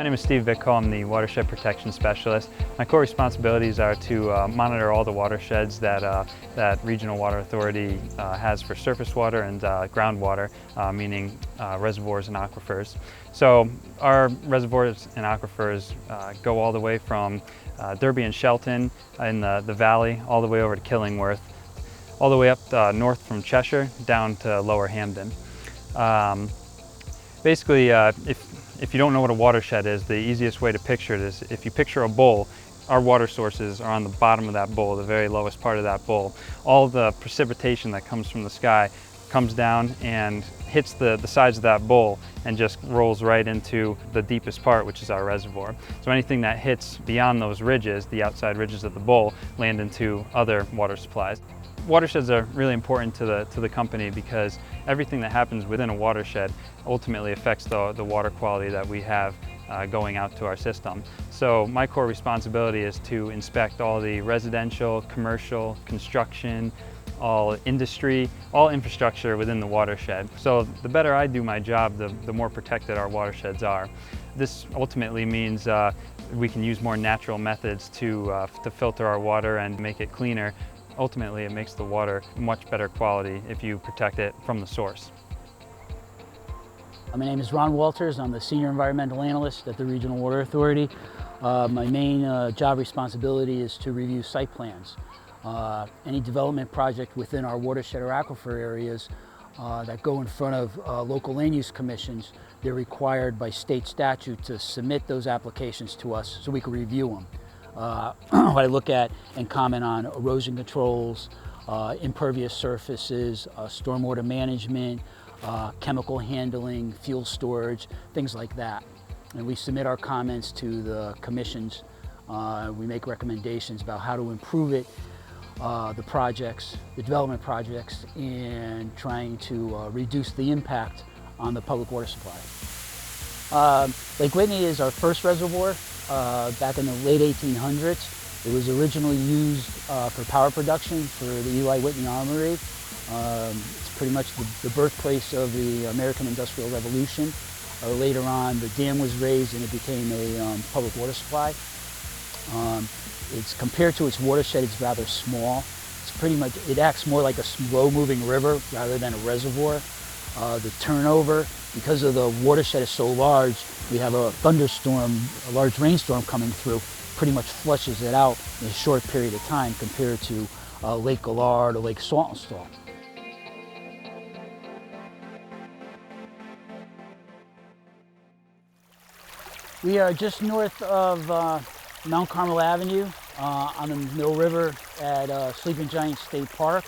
My name is Steve Vicko. I'm the Watershed Protection Specialist. My core responsibilities are to monitor all the watersheds that Regional Water Authority has for surface water and groundwater, meaning reservoirs and aquifers. So our reservoirs and aquifers go all the way from Derby and Shelton in the valley, all the way over to Killingworth, all the way up north from Cheshire down to Lower Hampden. Basically, if you don't know what a watershed is, the easiest way to picture it is if you picture a bowl, our water sources are on the bottom of that bowl, the very lowest part of that bowl. All the precipitation that comes from the sky comes down and hits the sides of that bowl and just rolls right into the deepest part, which is our reservoir. So anything that hits beyond those ridges, the outside ridges of the bowl, land into other water supplies. Watersheds are really important to the company because everything that happens within a watershed ultimately affects the water quality that we have going out to our system. So my core responsibility is to inspect all the residential, commercial, construction, all industry, all infrastructure within the watershed. So the better I do my job, the more protected our watersheds are. This ultimately means we can use more natural methods to filter our water and make it cleaner. Ultimately, it makes the water much better quality if you protect it from the source. My name is Ron Walters. I'm the Senior Environmental Analyst at the Regional Water Authority. My main job responsibility is to review site plans. Any development project within our watershed or aquifer areas that go in front of local land use commissions, they're required by state statute to submit those applications to us so we can review them. What I look at and comment on erosion controls, impervious surfaces, stormwater management, chemical handling, fuel storage, things like that. And we submit our comments to the commissions. We make recommendations about how to improve it, the projects, the development projects, and trying to reduce the impact on the public water supply. Lake Whitney is our first reservoir. Back in the late 1800s. It was originally used for power production for the Eli Whitney Armory. It's pretty much the birthplace of the American Industrial Revolution. Later on, the dam was raised and it became a public water supply. It's compared to its watershed, it's rather small. It's pretty much, it acts more like a slow-moving river rather than a reservoir. The turnover, because of the watershed is so large, we have a thunderstorm, a large rainstorm coming through, pretty much flushes it out in a short period of time compared to Lake Gillard or Lake Saltonstall. We are just north of Mount Carmel Avenue on the Mill River at Sleeping Giant State Park.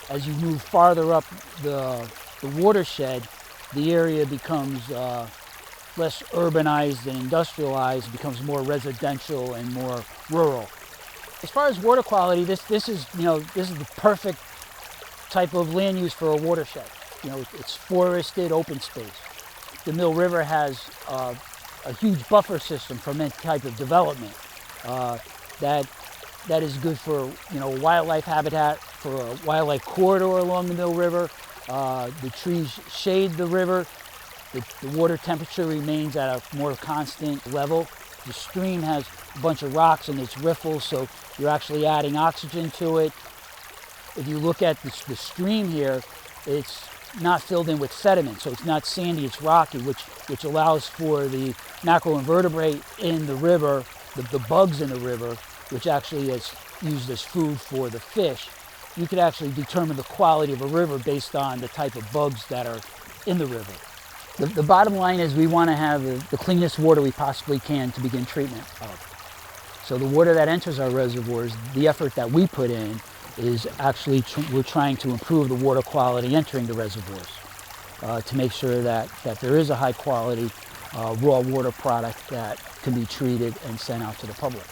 As you move farther up the watershed, the area becomes less urbanized and industrialized, becomes more residential and more rural. As far as water quality, this is the perfect type of land use for a watershed. It's forested, open space. The Mill River has a huge buffer system from any type of development that is good for wildlife habitat, for a wildlife corridor along the Mill River. The trees shade the river. The water temperature remains at a more constant level. The stream has a bunch of rocks in its riffles, so you're actually adding oxygen to it. If you look at the stream here, it's not filled in with sediment, so it's not sandy, it's rocky, which allows for the macroinvertebrate in the river, the bugs in the river, which actually is used as food for the fish. You could actually determine the quality of a river based on the type of bugs that are in the river. The bottom line is we want to have the cleanest water we possibly can to begin treatment of. So the water that enters our reservoirs, the effort that we put in is actually we're trying to improve the water quality entering the reservoirs to make sure that there is a high quality raw water product that can be treated and sent out to the public.